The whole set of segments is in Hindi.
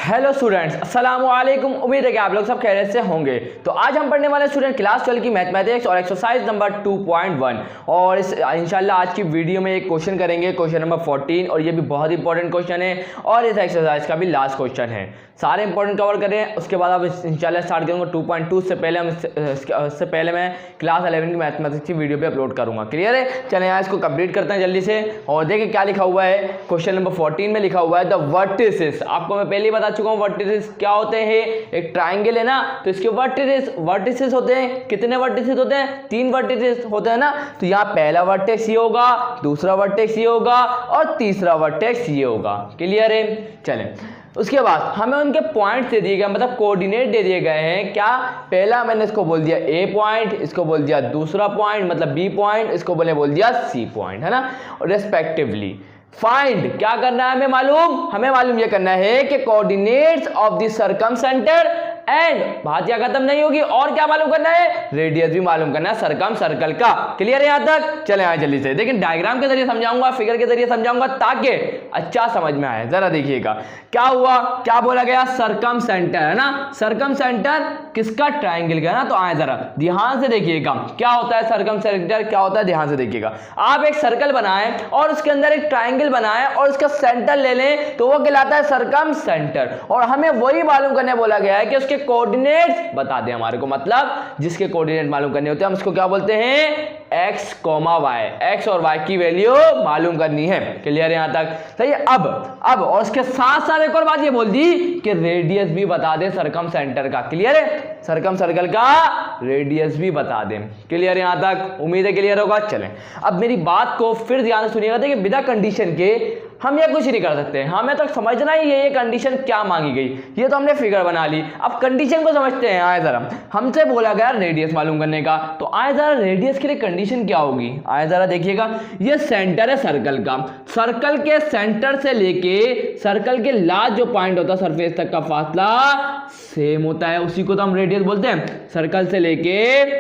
हेलो स्टूडेंट्स, अस्सलाम वालेकुम। उम्मीद है कि आप लोग सब खैरियत से होंगे। तो आज हम पढ़ने वाले स्टूडेंट क्लास 12 की मैथमेटिक्स और एक्सरसाइज नंबर 2.1 और इस इंशाल्लाह आज की वीडियो में एक क्वेश्चन करेंगे, क्वेश्चन नंबर 14, और ये भी बहुत इंपॉर्टेंट क्वेश्चन है और इस एक्सरसाइज का भी लास्ट क्वेश्चन है। सारे इंपॉर्टेंट कवर करें, उसके बाद अब इंशाल्लाह स्टार्ट करूँगा 2.2 से पहले उससे पहले मैं क्लास 11 की मैथमेटिक्स की वीडियो भी अपलोड करूँगा। क्लियर है? चलें यहाँ इसको कंप्लीट करते हैं जल्दी से और देखिए क्या लिखा हुआ है। क्वेश्चन नंबर 14 में लिखा हुआ है द वर्टिसेस। आपको मैं पहले ही बता चुका हूँ वर्टिसेस क्या होते हैं। एक ट्राइंगल है ना, तो इसके वर्टिसेस होते हैं। कितने वर्टिसेस होते हैं? 3 वर्टिसेस होते हैं ना। तो यहाँ पहला वर्टेक्स ये होगा, दूसरा वर्टेक्स ये होगा और तीसरा वर्टेक्स ये होगा। क्लियर है? चलें उसके बाद हमें उनके पॉइंट दे दिए गए, मतलब कोऑर्डिनेट दे दिए गए हैं। क्या? पहला मैंने इसको बोल दिया ए पॉइंट, इसको बोल दिया दूसरा पॉइंट मतलब बी पॉइंट, इसको बोल दिया सी पॉइंट, है ना, रेस्पेक्टिवली। फाइंड क्या करना है? हमें मालूम ये करना है कि कोऑर्डिनेट्स ऑफ द सर्कमसेंटर एंड बात क्या खत्म नहीं होगी, और क्या मालूम करना है? रेडियस भी मालूम करना है सर्कम सर्कल का। क्लियर है यहां तक? चले आए जल्दी से। लेकिन डायग्राम के जरिए समझाऊंगा, फिगर के जरिए समझाऊंगा ताकि अच्छा समझ में आए। जरा देखिएगा क्या हुआ, क्या बोला गया? सर्कम सेंटर, है ना। सर्कम सेंटर किसका? ट्राइंगल का ना। तो आए जरा ध्यान से देखिएगा क्या होता है सर्कम सेंटर, क्या होता है, ध्यान से देखिएगा। आप एक सर्कल बनाएं और उसके अंदर एक ट्राइंगल बनाएं और उसका सेंटर ले लें तो वो कहलाता है सर्कम सेंटर। और हमें वही मालूम करने बोला गया है कि उसके कोऑर्डिनेट्स बता दें हमारे को, मतलब जिसके कोऑर्डिनेट मालूम करने होते हैं हम उसको क्या बोलते हैं? X comma y. एक्स और वाई की वैल्यू मालूम करनी है। क्लियर है यहां तक? सही है। अब और उसके साथ साथ एक और बात ये बोल दी कि रेडियस भी बता दे सर्कम सेंटर का। क्लियर है? सर्कम सर्कल का रेडियस भी बता दें। क्लियर है यहां तक? उम्मीद है क्लियर होगा। चलें अब मेरी बात को फिर ध्यान से सुनिएगा। देखिए बिना कंडीशन के हम ये कुछ नहीं कर सकते। हमें तो समझना ही ये कंडीशन क्या मांगी गई। ये तो हमने फिगर बना ली, अब कंडीशन को समझते हैं। आए जरा, हमसे बोला गया रेडियस मालूम करने का, तो आए जरा रेडियस के लिए कंडीशन क्या होगी। आए जरा देखिएगा, ये सेंटर है सर्कल का। सर्कल के सेंटर से लेके सर्कल के लास्ट जो पॉइंट होता है सरफेस तक का फासला सेम होता है, उसी को तो हम रेडियस बोलते हैं। सर्कल से लेके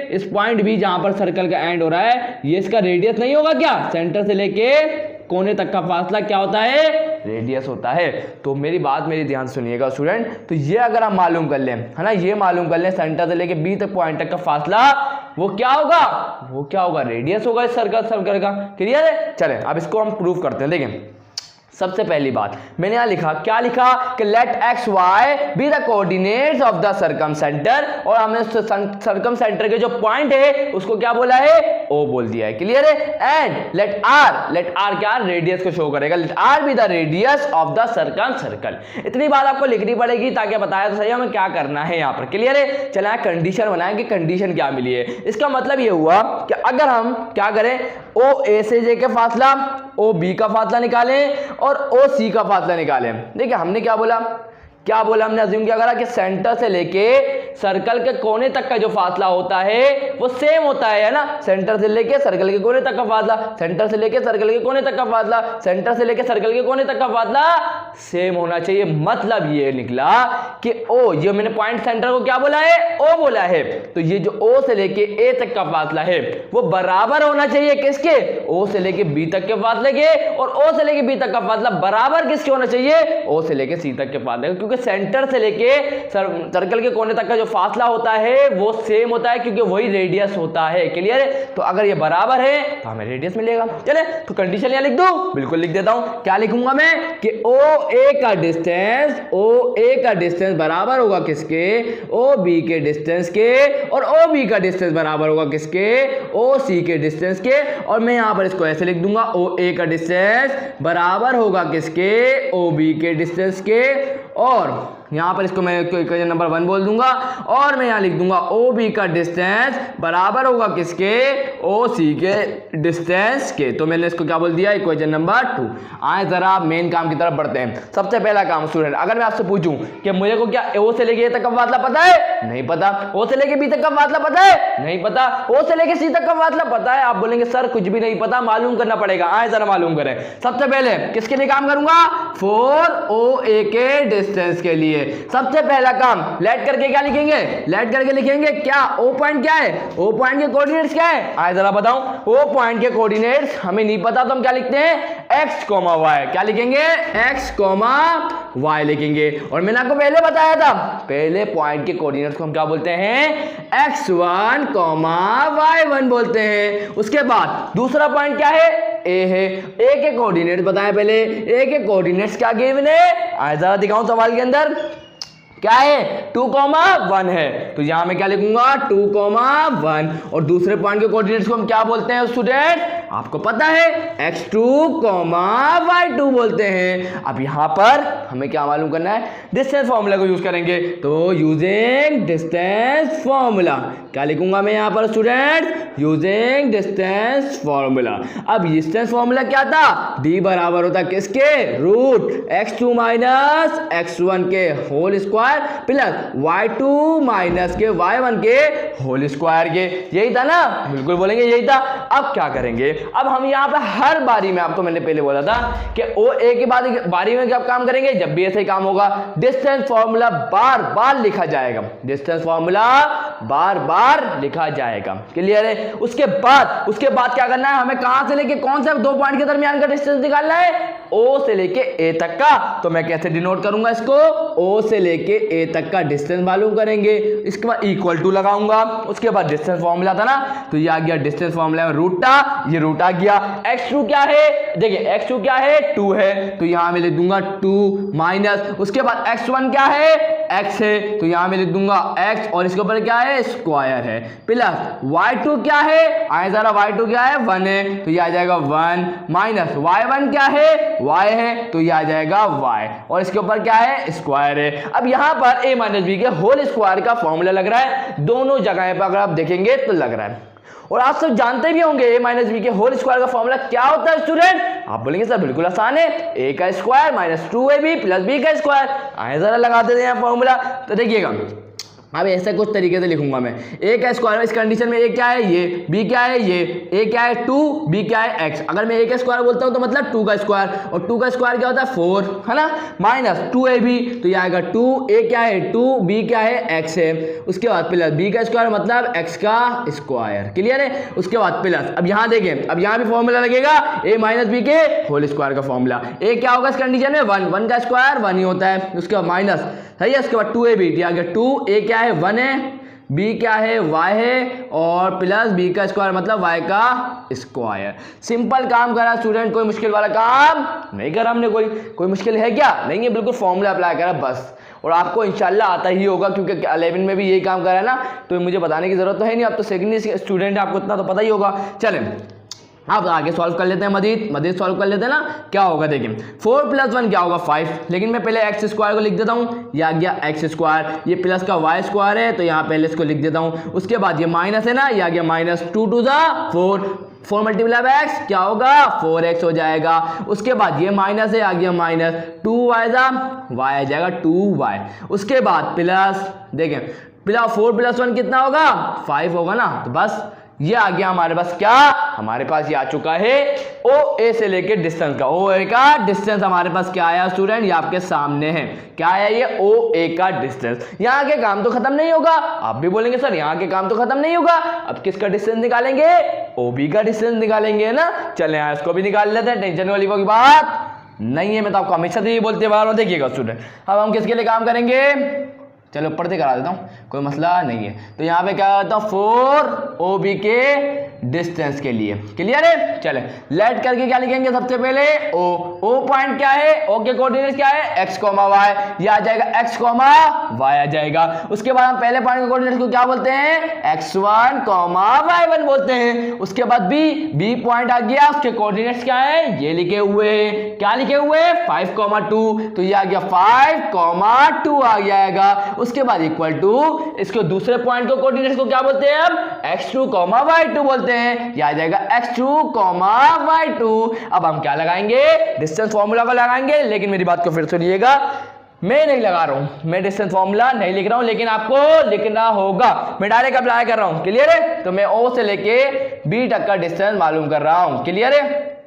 इस पॉइंट भी जहां पर सर्कल का एंड हो रहा है, ये इसका रेडियस नहीं होगा क्या? सेंटर से लेके कोने तक का फासला क्या होता है? रेडियस होता है। तो मेरी ध्यान से सुनिएगा स्टूडेंट। तो ये अगर हम मालूम कर लें, है ना, ये मालूम कर लें सेंटर से लेके बी तक पॉइंट तक का फासला, वो क्या होगा? रेडियस होगा इस सर्कल का। क्लियर है? चलें अब इसको हम प्रूव करते हैं। देखें सबसे पहली बात मैंने यहां लिखा, क्या लिखा कि let x y be the coordinates of the circumcentre, और हमने सर्कम सेंटर के जो पॉइंट है उसको क्या बोला है? ओ बोल दिया है। क्लियर है? एंड लेट आर क्या? रेडियस को शो करेगा। Let r be the radius of the circumcircle. इतनी बात आपको लिखनी पड़ेगी ताकि बताया तो सही हमें क्या करना है यहाँ पर। क्लियर है? चला कंडीशन बनाए कि कंडीशन क्या मिली है। इसका मतलब ये हुआ कि अगर हम क्या करें, ओ ए से जे के फासला, ओ बी का फासला निकालें और ओ सी का फासला निकालें। देखिए हमने क्या बोला हमने अज्यूम क्या करा कि सेंटर से लेके सर्कल के कोने तक का जो फासला होता है वो सेम होता है ना। सेंटर से लेके सर्कल के कोने तक का फासला, सेंटर से लेके सर्कल के कोने तक का फासला, सेंटर से लेके सर्कल के कोने तक का फासला सेम होना चाहिए। मतलब ये निकला कि ओ, ये मैंने पॉइंट सेंटर को क्या बोला है? ओ बोला है। तो ये जो ओ से लेके ए तक का फासला है वो बराबर होना चाहिए किसके? ओ से लेके बी तक के फासले के। और ओ से लेके बी तक का फासला बराबर किसके होना चाहिए? ओ से लेके सी तक के फासले, क्योंकि सेंटर से लेके सर्कल के कोने तक का जो फासला होता है वो सेम होता है क्योंकि वही रेडियस होता है। क्लियर है? तो अगर ये बराबर है तो हमें रेडियस मिलेगा। चले तो कंडीशन यहां लिख दूं? बिल्कुल लिख देता हूं। क्या लिखूंगा मैं कि ओ ए का डिस्टेंस बराबर होगा किसके? ओ बी के डिस्टेंस के। और ओ बी का डिस्टेंस बराबर होगा किसके? ओ सी के डिस्टेंस के। और मैं यहां पर इसको ऐसे लिख दूंगा, ओ ए का डिस्टेंस बराबर होगा किसके? ओ बी के डिस्टेंस के। और यहां पर इसको मैं इक्वेशन नंबर 1 बोल दूंगा और मैं यहां लिख दूंगा ओ बी का डिस्टेंस बराबर होगा किसके? ओ सी के डिस्टेंस के। तो मैंने इसको क्या बोल दिया? Equation number 2। आए जरा मेन काम की तरफ बढ़ते हैं। सबसे पहला काम स्टूडेंट, अगर मैं आपसे पूछूं कि मुझे को क्या ओ से लेके ए तक का फासला पता है? नहीं पता। ओ से लेके बी तक का फासला पता है? नहीं पता। ओ से लेके सी तक का फासला पता है? आप बोलेंगे सर कुछ भी नहीं पता, मालूम करना पड़ेगा। आए जरा मालूम करें। सबसे पहले किसके लिए काम करूंगा? 4 ओ ए के डिस्टेंस के लिए। है। सबसे पहला काम लेट करके क्या लिखेंगे, लेट करके लिखेंगे क्या, ओ पॉइंट क्या है, ओ पॉइंट के कोऑर्डिनेट्स क्या है, आए जरा बताऊं। ओ पॉइंट के कोऑर्डिनेट्स हमें नहीं पता तो हम क्या लिखते हैं, x, y। क्या लिखेंगे, x, y लिखेंगे। और मैंने आपको पहले बताया था, पहले पॉइंट के कोऑर्डिनेट्स को हम क्या बोलते हैं, x1, y1 बोलते हैं। उसके बाद दूसरा पॉइंट क्या है, ए है। ए के कोऑर्डिनेट बताया पहले, ए के कोऑर्डिनेट्स क्या गिवन है, आए जरा दिखाऊं सवाल के अंदर क्या है, 2, 1 है। तो यहां मैं क्या लिखूंगा, 2, 1। और दूसरे पॉइंट के कोऑर्डिनेट्स को हम क्या बोलते हैं स्टूडेंट, आपको पता है, x2, y2 बोलते हैं। अब यहां पर हमें क्या मालूम करना है, डिस्टेंस फॉर्मूला को यूज करेंगे। तो यूजिंग डिस्टेंस फॉर्मूला क्या लिखूंगा मैं यहां पर स्टूडेंट, यूजिंग डिस्टेंस फॉर्मूला। अब डिस्टेंस फॉर्मूला क्या था, d बराबर होता किसके, रूट x2 माइनस x1 के whole square plus y2 minus के y1 के होल स्क्वायर के। यही था ना, बिल्कुल बोलेंगे यही था। अब क्या करेंगे, अब हम यहाँ पे हर बारी में, आपको मैंने पहले बोला था कि ओ ए के बाद बारी में क्या काम करेंगे, जब भी ऐसा ही काम होगा डिस्टेंस फॉर्मूला बार बार लिखा जाएगा, डिस्टेंस फॉर्मूला बार बार लिखा जाएगा। क्लियर है। उसके बाद क्या करना है, हमें कहां से लेके कौन से दो पॉइंट के दरमियान का डिस्टेंस निकालना है, ओ से लेके ए तक का। तो मैं कैसे डिनोट करूंगा इसको, ओ से लेके ए तक का डिस्टेंस मालूम करेंगे, इसके बाद इक्वल टू लगाऊंगा। उसके बाद डिस्टेंस फॉर्मूला था ना, तो ये आ गया डिस्टेंस फॉर्मूला में रूट था, ये रूट आ गया। x2 क्या है, देखिए x2 क्या है, 2 है, तो यहां मैं लिख दूंगा 2 माइनस, उसके बाद x1 क्या है, x है, तो यहां मैं लिख दूंगा x, और इसके ऊपर क्या है, स्क्वायर है, प्लस y2 क्या है, आए जरा y2 क्या है, 1 है, तो ये आ जाएगा 1 माइनस y1 क्या है, y है, तो ये आ जाएगा y, और इसके ऊपर क्या है, स्क्वायर है। अब यहां पर a माइनस बी के होल स्क्वायर का फॉर्मूला लग रहा है, दोनों जगह पर अगर आप देखेंगे तो लग रहा है। और आप सब जानते भी होंगे a माइनस बी के होल स्क्वायर का फॉर्मूला क्या होता है स्टूडेंट, आप बोलेंगे सर बिल्कुल आसान है, a का square minus 2ab plus b का स्क्वायर। आए जरा लगा देते हैं फॉर्मूला, तो देखिएगा अब ऐसा कुछ तरीके से लिखूंगा मैं, a का स्क्वायर इस कंडीशन में a क्या है, ये b क्या है, ये a क्या है 2, b क्या है x। अगर मैं a का स्क्वायर बोलता हूं तो मतलब 2 का स्क्वायर, और 2 का स्क्वायर क्या होता है 4, है ना, माइनस 2ab, तो ये आएगा 2, a क्या है 2, b क्या है x है, उसके बाद प्लस b का स्क्वायर मतलब x का स्क्वायर। क्लियर है। उसके बाद प्लस, अब यहाँ देखें, अब यहाँ भी फॉर्मूला लगेगा a माइनस बी के होल स्क्वायर का फॉर्मूला। a क्या होगा इस कंडीशन में 1, 1 का स्क्वायर 1 ही होता है, उसके बाद माइनस, सही है, उसके बाद 2ab, आ गया 2, a क्या है 1 है, b क्या है y है, और प्लस b का स्क्वायर मतलब y का स्क्वायर। सिंपल काम करा स्टूडेंट, कोई मुश्किल वाला काम नहीं करा हमने, कोई मुश्किल है क्या, नहीं है, बिल्कुल फॉर्मूला अप्लाई करा बस। और आपको इंशाल्लाह आता ही होगा, क्योंकि 11 में भी यही काम करा है ना, तो मुझे बताने की जरूरत तो है नहीं, आप तो सेकेंडरी स्टूडेंट है, आपको इतना तो पता ही होगा। चलें आप आगे सॉल्व कर लेते हैं, मजीद सॉल्व कर लेते हैं ना। क्या होगा देखिए, 4 + 1 क्या होगा 5, लेकिन मैं पहले एक्स स्क्वायर को लिख देता हूँ, ये आ गया एक्स स्क्वायर, ये प्लस का वाई स्क्वायर है, तो यहाँ पहले इसको लिख देता हूँ। उसके बाद ये माइनस है ना, ये आ गया माइनस 2 × 4, 4 मल्टीप्लाई बाय एक्स क्या होगा 4x हो जाएगा। उसके बाद ये माइनस है, आ गया माइनस 2y y आ जाएगा 2y। उसके बाद प्लस, देखें प्लस 4 + 1 कितना होगा 5 होगा ना, तो बस ये आ गया हमारे पास, क्या हमारे पास ये आ चुका है ओ ए से लेके डिस्टेंस का, ओ ए का डिस्टेंस हमारे पास क्या आया स्टूडेंट, ये आपके सामने है, क्या आया ये ओ ए का डिस्टेंस। यहाँ के काम तो खत्म नहीं होगा, आप भी बोलेंगे सर यहाँ के काम तो खत्म नहीं होगा, अब किसका डिस्टेंस निकालेंगे, ओ बी का डिस्टेंस निकालेंगे ना। चले यहाँ इसको भी निकाल लेते हैं, टेंशन वाली कोई बात नहीं है, मैं तो आपको हमेशा से ये बोलते बार देखिएगा स्टूडेंट। अब हम किसके लिए काम करेंगे, चलो ऊपर से करा देता हूँ, कोई मसला नहीं है। तो यहाँ पे क्या होता है 4 OB के डिस्टेंस के लिए, क्लियर है। चले लेट करके क्या लिखेंगे, सबसे पहले ओ पॉइंट क्या है, ओ के कोऑर्डिनेट्स क्या है x, y, ये आ जाएगा x, y आ जाएगा। उसके बाद हम पहले पॉइंट के कोऑर्डिनेट्स को क्या बोलते हैं x1, y1 बोलते हैं। उसके बाद b पॉइंट आ गया, उसके कोऑर्डिनेट्स क्या है ये लिखे हुए हैं, क्या लिखे हुए 5, 2, तो ये आ गया 5, 2 आ जाएगा। उसके बाद इक्वल टू, इसको दूसरे पॉइंट को कोऑर्डिनेट्स को क्या बोलते हैं अब x2, y2 बोलते हैं, ये आ जाएगा x2, y2। अब हम क्या लगाएंगे, डिस्टेंस फॉर्मूला को लगाएंगे, लेकिन मेरी बात को फिर सुनिएगा, मैं नहीं लगा रहा हूं, मैं डिस्टेंस फॉर्मूला नहीं लिख रहा हूं, लेकिन आपको लिखना होगा, मैं डायरेक्ट अप्लाई कर रहा हूं, क्लियर है। तो मैं ओ से लेके बी तक का डिस्टेंस मालूम कर रहा हूं, क्लियर है।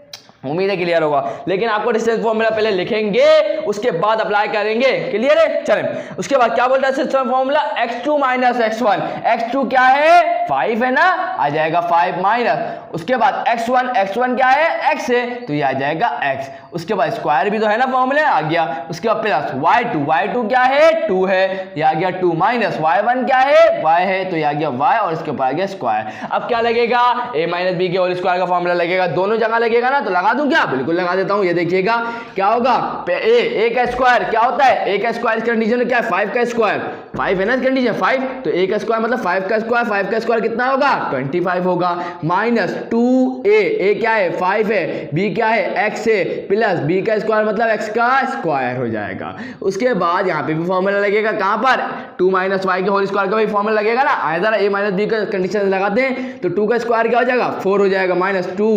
उम्मीद है क्लियर होगा। लेकिन आपको डिस्टेंस फॉर्मूला पहले लिखेंगे, उसके बाद अप्लाई करेंगे। क्लियर है? चलें, उसके बाद क्या बोलता है distance formula, x2 minus x1। x2 क्या है? 5 है ना, आ जाएगा 5 माइनस, उसके बाद x1 क्या है? x है, तो ये आ जाएगा x। उसके बाद स्क्वायर भी तो है ना, फॉर्मूले आ गया। उसके बाद प्लस y2 क्या है? 2 है, ये आ गया 2 माइनस y1 क्या है? y है, तो ये आ गया y और इसके ऊपर आ गया स्क्वायर। अब क्या लगेगा? a माइनस बी के होल स्क्वायर का फॉर्मूला लगेगा, दोनों जगह लगेगा ना, तो लगा दूं क्या? बिल्कुल लगा देता हूं। ये देखिएगा क्या होगा, a का स्क्वायर क्या होता है? a का स्क्वायर इस कंडीशन में क्या है? 5 का स्क्वायर, 5 है ना इस कंडीशन 5, तो a का स्क्वायर मतलब 5 का स्क्वायर, 5 का स्क्वायर कितना होगा? 25 होगा, माइनस 2a क्या है? 5 है, b क्या है? x है, प्लस b का स्क्वायर मतलब x का स्क्वायर हो जाएगा। उसके बाद यहाँ पे भी फॉर्मूला लगेगा, कहाँ पर? 2 माइनस वाई के होल स्क्वायर का भी फॉर्मूला लगेगा ना। आया जरा a माइनस बी का कंडीशन लगाते हैं तो 2 का स्क्वायर क्या हो जाएगा? 4 हो जाएगा, माइनस 2,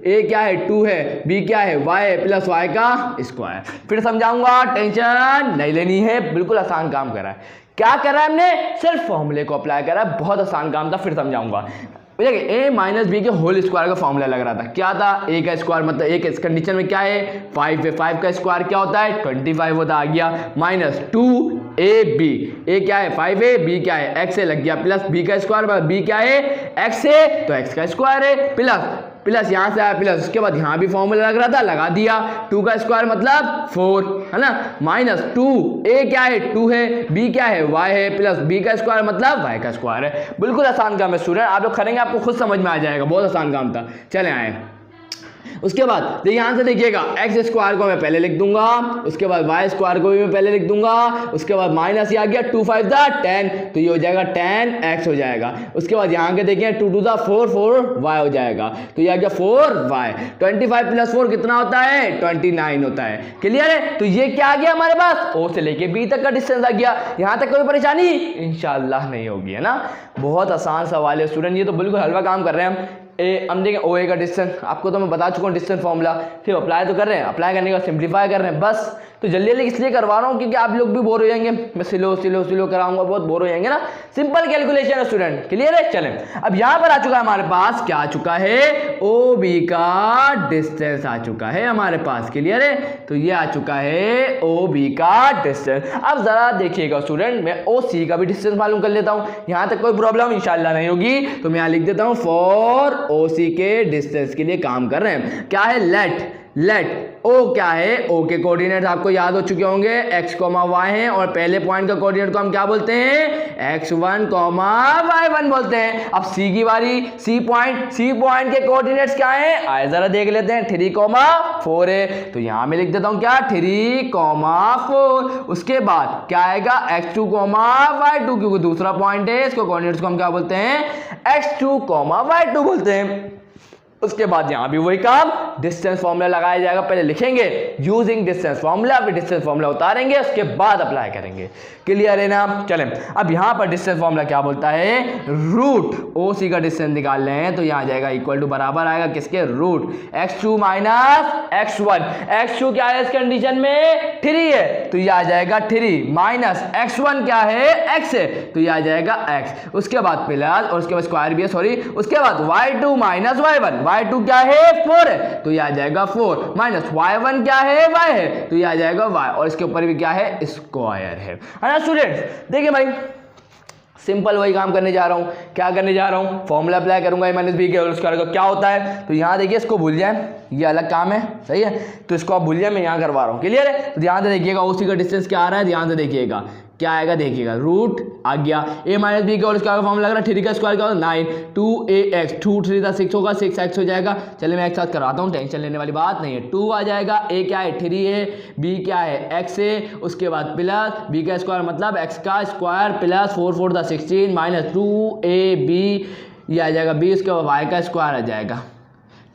a क्या है? 2 है, b क्या है? y है, प्लस y का स्क्वायर। फिर समझाऊंगा, टेंशन नहीं लेनी है, बिल्कुल आसान काम करा है। क्या करा है हमने? सिर्फ फॉर्मूले को अप्लाई करा है, बहुत आसान काम था। फिर समझाऊंगा। देखिए a माइनस बी के होल स्क्वायर का फॉर्मूला लग रहा था, क्या था? a का स्क्वायर मतलब a के इस कंडीशन में क्या है? 5 है, 5 का स्क्वायर क्या होता है? 25 होता, आ गया, माइनस 2ab, a क्या है? 5 है, b क्या है? x है, लग गया, प्लस b का स्क्वायर, b क्या है? x है, तो x का स्क्वायर है, प्लस यहाँ से आया प्लस, उसके बाद यहाँ भी फॉर्मूला लग रहा था, लगा दिया, 2 का स्क्वायर मतलब 4 है ना, माइनस 2, a क्या है? 2 है, b क्या है? y है, प्लस b का स्क्वायर मतलब y का स्क्वायर है। बिल्कुल आसान काम है स्टूडेंट, आप लोग करेंगे आपको खुद समझ में आ जाएगा, बहुत आसान काम था। चले आए, उसके बाद देखिए यहाँ से देखिएगा, एक्स स्क्वायर को मैं पहले लिख दूंगा, उसके बाद वाई स्क्वायर को भी मैं पहले लिख दूंगा, उसके बाद माइनस ये आ गया 2 5 10, तो ये हो जाएगा 10x हो जाएगा। उसके बाद यहाँ के देखिए 2 2 4 y हो जाएगा, तो ये आ गया 4y। 25 प्लस 4 कितना होता है? 29 होता है। क्लियर है? तो ये क्या आ गया हमारे पास? ओ से लेके बी तक का डिस्टेंस आ गया। यहाँ तक कोई परेशानी इंशाल्लाह नहीं होगी, है ना। बहुत आसान सवाल है स्टूडेंट, ये तो बिल्कुल हलवा काम कर रहे हैं हम देखें ओ ए का डिस्टेंस, आपको तो मैं बता चुका हूँ डिस्टेंस फॉर्मूला, फिर अप्लाई तो कर रहे हैं, अप्लाई करने के बाद सिंप्लीफाई कर रहे हैं बस। तो जल्दी जल्दी इसलिए करवा रहा हूँ क्योंकि आप लोग भी बोर हो जाएंगे, मैं स्लो कराऊंगा, बहुत बोर हो जाएंगे ना। सिंपल कैलकुलेशन है स्टूडेंट, क्लियर है। चलें, अब यहाँ पर आ चुका है हमारे पास, क्या आ चुका है? ओ बी का डिस्टेंस आ चुका है हमारे पास, क्लियर है। तो ये आ चुका है ओ बी का डिस्टेंस। अब जरा देखिएगा स्टूडेंट, मैं ओ सी का भी डिस्टेंस मालूम कर लेता हूँ, यहाँ तक कोई प्रॉब्लम इंशाल्लाह नहीं होगी। तो मैं यहाँ लिख देता हूँ फॉर ओ सी के डिस्टेंस के लिए काम कर रहे हैं। क्या है? लेट ओ क्या है? ओ के कोऑर्डिनेट आपको याद हो चुके होंगे, x, y हैं, और पहले पॉइंट का कोऑर्डिनेट को हम क्या बोलते हैं? x1, y1 बोलते हैं। अब सी की बारी, सी पॉइंट के कोऑर्डिनेट्स क्या हैं? आए जरा देख लेते हैं, 3, 4 है, तो यहां में लिख देता हूं क्या? 3, 4। उसके बाद क्या आएगा? x2, y2, क्योंकि दूसरा पॉइंट है, इसको कोऑर्डिनेट्स को हम क्या बोलते हैं? x2, y2 बोलते हैं। उसके बाद यहां भी वही काम, डिस्टेंस फॉर्मूला लगाया जाएगा, पहले लिखेंगे यूजिंग डिस्टेंस फॉर्मूला, फिर डिस्टेंस फॉर्मूला उतारेंगे, उसके बाद अप्लाई करेंगे। क्लियर है ना। चलें, अब यहां पर डिस्टेंस फॉर्मूला क्या बोलता है? रूट ओ सी का डिस्टेंस निकाल रहे हैं, तो यहां जाएगा इक्वल टू, बराबर आएगा किसके? Root x2 minus x1। x2 क्या है इस कंडीशन में? 3 है, तो यह आ जाएगा 3, माइनस x1 क्या है? x है, तो यह आ जाएगा x। उसके बाद प्लस, और उसके बाद स्क्वायर भी है, सॉरी, उसके बाद y2 माइनस y1, y2 क्या है? 4 है, तो यह आ जाएगा 4, माइनस y1 क्या है? y है, तो यह आ जाएगा y, और इसके ऊपर भी क्या है? स्क्वायर है ना स्टूडेंट्स। देखिए भाई, सिंपल वही काम करने जा रहा हूं। क्या करने जा रहा हूं? फॉर्मूला अप्लाई करूंगा a माइनस बी के होल स्क्वायर का। क्या होता है? तो यहां देखिए, इसको भूल जाए, ये अलग काम है, सही है, तो इसको आप भूल जाए, मैं यहां करवा रहा हूं। क्लियर है। तो ध्यान से देखिएगा, ओसी का डिस्टेंस क्या आ रहा है, ध्यान से देखिएगा क्या आएगा, देखिएगा रूट आ गया, a माइनस बी के होल स्क्वायर का फॉर्मूला लग रहा है, 3 का स्क्वायर क्या होगा? 9, 2ax, 2 3 6 होगा, 6x हो जाएगा। चलिए मैं एक साथ करवाता हूँ, टेंशन लेने वाली बात नहीं है। 2 आ जाएगा, a क्या है? 3 है, b क्या है? x है, उसके बाद प्लस b का स्क्वायर मतलब x का स्क्वायर, प्लस 4 4 16, माइनस 2ab, ये आ जाएगा b, उसके बाद y का स्क्वायर आ जाएगा।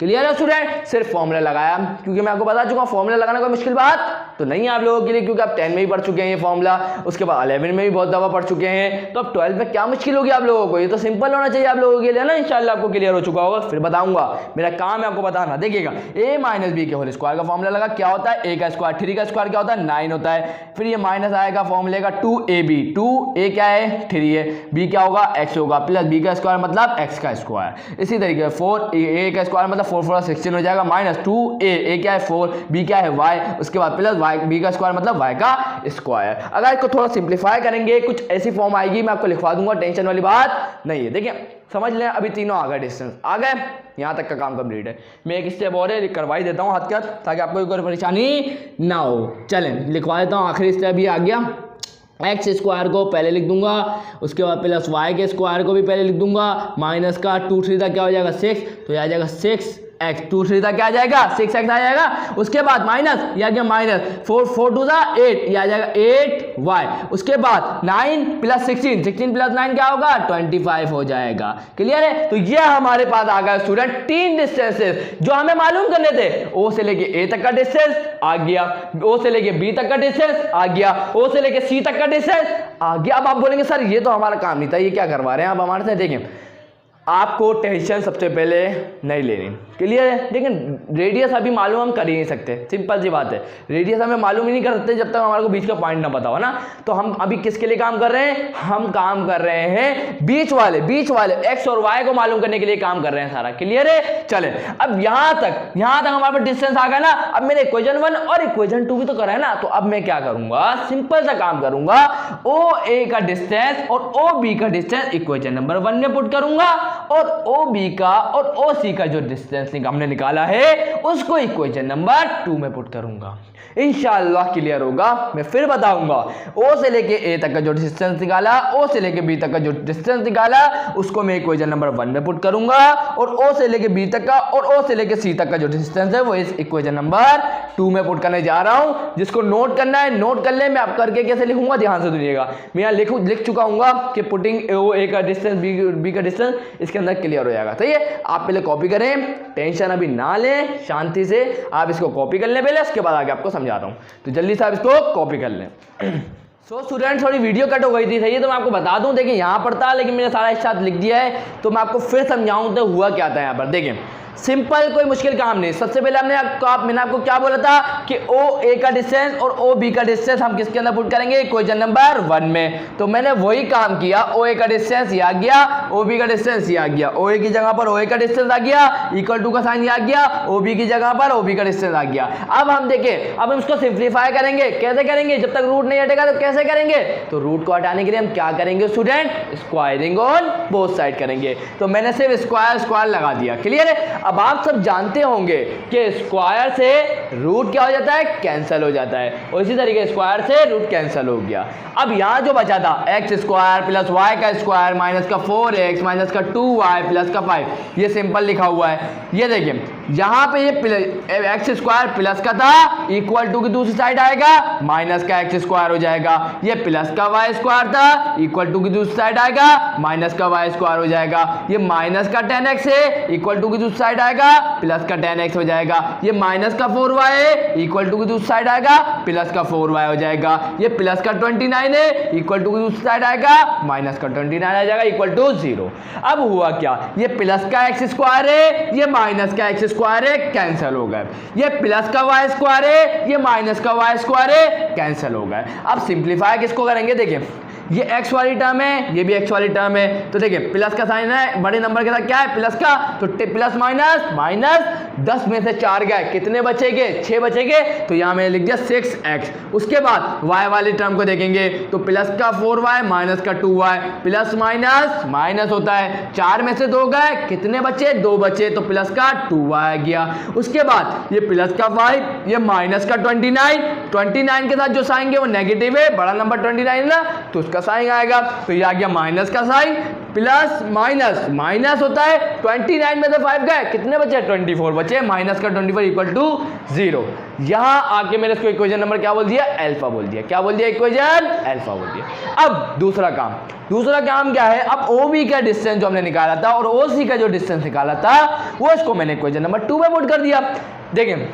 क्लियर है स्टूडेंट। सिर्फ फॉर्मूला लगाया, क्योंकि मैं आपको बता चुका हूँ फॉर्मूला लगाना कोई मुश्किल बात तो नहीं आप लोगों के लिए, क्योंकि आप 10 में ही पढ़ चुके हैं ये फॉर्मूला, उसके बाद 11 में भी बहुत दफा पढ़ चुके हैं, तो अब 12 में क्या मुश्किल होगी आप लोगों को, ये तो सिंपल होना चाहिए आप लोगों के लिए ना। इंशाल्लाह आपको क्लियर हो चुका होगा, फिर बताऊंगा, मेरा काम है आपको बताना। देखिएगा a माइनस बी के होल स्क्वायर का फॉर्मूला लगा, क्या होता है a का स्क्वायर, 3 का स्क्वायर क्या होता है 9 होता है, फिर ये माइनस आएगा फॉर्मूले का 2ab, 2a क्या है 3 है, b क्या होगा x होगा, प्लस b का स्क्वायर मतलब x का स्क्वायर, इसी तरीके से 4a का स्क्वायर मतलब 4 4 16 हो जाएगा, माइनस 2a क्या है 4, b क्या है y, उसके बाद प्लस y, b का स्क्वायर मतलब y का स्क्वायर। अगर इसको थोड़ा सिंप्लीफाई करेंगे कुछ ऐसी फॉर्म आएगी, मैं आपको लिखवा दूंगा, टेंशन वाली बात नहीं है। देखिए समझ लें, अभी तीनों आ गए, डिस्टेंस आ गए, यहाँ तक का काम कंप्लीट है। मैं एक स्टेप और है करवा ही देता हूँ हाथ के हाथ, ताकि आपको कोई परेशानी ना हो। चलें लिखवा देता हूँ, आखिरी स्टेप ये आ गया, एक्स स्क्वायर को पहले लिख दूंगा, उसके बाद प्लस वाई के स्क्वायर को भी पहले लिख दूंगा, माइनस का 2 3 क्या हो जाएगा 6, तो यह आ जाएगा 6x, 2 3 क्या आ जाएगा 6x आ जाएगा, उसके बाद माइनस यह आ गया माइनस 4 4 2 8, यह आ जाएगा 8y, उसके बाद 9 प्लस 16 प्लस 9 क्या होगा 25 हो जाएगा। क्लियर है? तो ये हमारे पास आ गया स्टूडेंट 3 डिस्टेंसेस जो हमें मालूम करने थे। ओ से लेके ए तक का डिस्टेंस आ गया, ओ से लेके बी तक का डिस्टेंस आ गया, ओ से लेके सी तक का डिस्टेंस आ गया। अब आप बोलेंगे सर ये तो हमारा काम नहीं था, ये क्या करवा रहे हैं आप हमारे से। देखें आपको टेंशन सबसे पहले नहीं लेनी, क्लियर है? लेकिन रेडियस अभी मालूम हम कर ही नहीं सकते, सिंपल सी बात है, रेडियस हमें मालूम ही नहीं कर सकते जब तक हमारे को बीच का पॉइंट ना पता हो ना। तो हम अभी किसके लिए काम कर रहे हैं, हम काम कर रहे हैं बीच वाले एक्स और वाई को मालूम करने के लिए काम कर रहे हैं सारा। क्लियर है? चले अब यहां तक हमारे पास डिस्टेंस आ गया ना। अब मैंने इक्वेशन 1 और इक्वेशन 2 भी तो करा है ना, तो अब मैं क्या करूंगा, सिंपल सा काम करूंगा, ओ ए का डिस्टेंस और ओ बी का डिस्टेंस इक्वेशन नंबर 1 में पुट करूंगा, और ओ बी का और ओ सी का जो डिस्टेंस हमने निकाला है उसको इक्वेशन नंबर 2 में पुट करूंगा। इंशाअल्लाह क्लियर होगा। मैं फिर बताऊंगा, ओ से लेके ए तक का जो डिस्टेंस निकाला, ओ से लेके बी तक का जो डिस्टेंस निकाला, उसको मैं इक्वेशन नंबर 1 में पुट करूंगा, और ओ से लेके बी तक का और ओ से लेके सी तक का जो डिस्टेंस है वो इस इक्वेशन नंबर 2 में पुट करने जा रहा हूं। जिसको नोट करना है नोट कर ले, मैं आप करके कैसे लिखूंगा ध्यान से सुनिएगा। मैं यहाँ लिख चुका हूँ कि पुटिंग ओ ए का डिस्टेंस बी का डिस्टेंस इसके अंदर क्लियर हो जाएगा। तो ये आप पहले कॉपी करें, टेंशन अभी ना लें, शांति से आप इसको कॉपी कर लें पहले, उसके बाद आगे आपको समझाता हूं। तो जल्दी से आप इसको कॉपी कर लें। सो स्टूडेंट थोड़ी वीडियो कट हो गई थी, सही है, तो मैं आपको बता दूं। देखिए यहाँ पर था लेकिन मैंने सारा एक साथ लिख दिया है, तो मैं आपको फिर समझाऊं तो हुआ क्या था यहाँ पर। देखिए सिंपल, कोई मुश्किल काम नहीं। सबसे पहले मैंने आपको क्या बोला था कि ओ ए का डिस्टेंस और ओ बी का डिस्टेंस हम किसके अंदर पुट करेंगे, इक्वेशन नंबर 1 में। तो मैंने वही काम किया, ओ ए का डिस्टेंस ये आ गया, ओ बी का डिस्टेंस ये आ गया, ओ ए की जगह पर ओ ए का डिस्टेंस आ गया, इक्वल टू का साइन ये आ गया, ओ बी की जगह पर ओ बी का डिस्टेंस आ गया। अब हम देखें, अब हम इसको सिंप्लीफाई करेंगे। कैसे करेंगे, जब तक रूट नहीं हटेगा तो कैसे करेंगे, तो रूट को हटाने के लिए हम क्या करेंगे student, squaring on both side करेंगे। तो मैंने सिर्फ स्क्वायर लगा दिया। क्लियर है? अब आप सब जानते होंगे कि स्क्वायर से रूट क्या हो जाता है, कैंसिल हो जाता है, और इसी तरीके स्क्वायर से रूट कैंसिल हो गया। अब यहां जो बचा था एक्स स्क्वायर प्लस वाई का स्क्वायर माइनस का 4x माइनस का 2y प्लस का 5, ये सिंपल लिखा हुआ है। ये देखिए यहां पे ये एक्स स्क्वायर प्लस का था, इक्वल टू की दूसरी साइड आएगा माइनस का एक्स स्क्वायर हो जाएगा। ये प्लस का वाई स्क्वायर था, इक्वल टू की दूसरी साइड आएगा माइनस का वाई स्क्वायर हो जाएगा। ये माइनस का 10x है, इक्वल टू की दूसरी साइड आएगा प्लस का 10x हो जाएगा। ये माइनस का 4y है, इक्वल टू की दूसरी साइड आएगा प्लस का 4y हो जाएगा। ये प्लस का 29 है, इक्वल टू की दूसरी साइड आएगा माइनस का 29 आ जाएगा, इक्वल टू 0। अब हुआ क्या, ये प्लस का एक्स स्क्वायर है, ये माइनस का एक्स स्क्वायर है, कैंसिल हो गए। ये प्लस का वाई स्क्वायर है, ये माइनस का वाई स्क्वायर है, कैंसिल हो गए। अब सिंप्लीफाई किसको करेंगे, देखिए ये x वाली टर्म है, ये भी x वाली टर्म है। तो देखिए प्लस का साइन है, बड़े नंबर के साथ क्या है प्लस का, तो प्लस माइनस माइनस 10 में से 4 गए, कितने बचेंगे 6 बचेंगे। तो यहाँ मैंने लिख दिया 6x। उसके बाद y वाली टर्म को देखेंगे तो प्लस का 4y माइनस का 2y, प्लस माइनस माइनस होता है, 4 में से 2 गए, कितने बचे 2 बचे, तो प्लस का 2y आ गया। उसके बाद ये प्लस का 5, ये माइनस का 29 के साथ जो साइन है वो नेगेटिव है, बड़ा नंबर 29 ना, तो का साइन आएगा। तो ये आ गया माइनस का साइन, प्लस माइनस माइनस होता है, 29 में से 5 गए, कितने बचे 24 बचे, माइनस का 24 इक्वल टू 0। यहां आके मैंने इसको इक्वेशन नंबर क्या बोल दिया, अल्फा बोल दिया। क्या बोल दिया, इक्वेशन अल्फा बोल दिया। अब दूसरा काम क्या है, अब ओ बी का डिस्टेंस जो हमने निकाला था और ओ सी का जो डिस्टेंस निकाला था वो इसको मैंने इक्वेशन नंबर 2 में पुट कर दिया। देखिए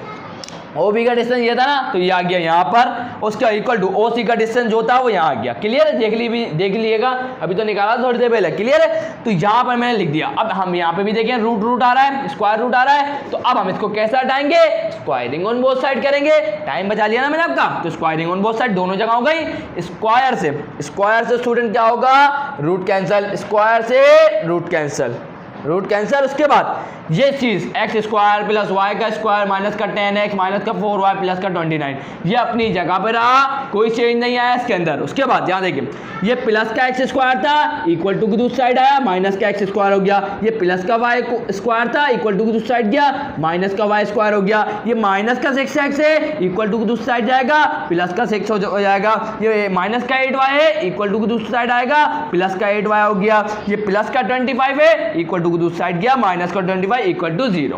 ओ बी का डिस्टेंस ये था ना, तो ये आ गया यहाँ पर, उसका इक्वल टू ओ सी का डिस्टेंस जो था वो यहाँ आ गया। क्लियर है, देख लीजिएगा, अभी तो निकाला थोड़ी देर पहले। क्लियर है, तो यहाँ पर मैंने लिख दिया। अब हम यहाँ पे भी देखें रूट आ रहा है, स्क्वायर रूट आ रहा है, तो अब हम इसको कैसे हटाएंगे, स्क्वायरिंग ऑन बोथ साइड करेंगे। टाइम बचा लिया ना मैंने आपका, तो स्क्वायरिंग ऑन बोथ साइड दोनों जगह हो गई। स्क्वायर से स्टूडेंट क्या होगा, रूट कैंसल, स्क्वायर से रूट कैंसल। उसके बाद ये चीज एक्स स्क्वायर प्लस वाई का स्क्वायर माइनस का 10x माइनस का 4y प्लस का 29, ये अपनी जगह पर रहा, कोई चेंज नहीं आया इसके अंदर। उसके बाद यहाँ देखिए, ये प्लस का एक्स स्क्वायर था इक्वल टू की दूसरी साइड आया, माइनस का एक्स स्क्वायर हो गया। ये प्लस का वाई स्क्वायर था इक्वल टू की दूसरी साइड गया, माइनस का वाई स्क्वायर हो गया। ये माइनस का 6x है इक्वल टू की दूसरी साइड जाएगा, प्लस का 6 हो जाएगा। ये माइनस का 8y है इक्वल टू की दूसरी साइड आएगा, प्लस का 8y हो गया। ये प्लस का 25 है इक्वल टू की दूसरी साइड गया, माइनस का 25 इक्वल टू 0।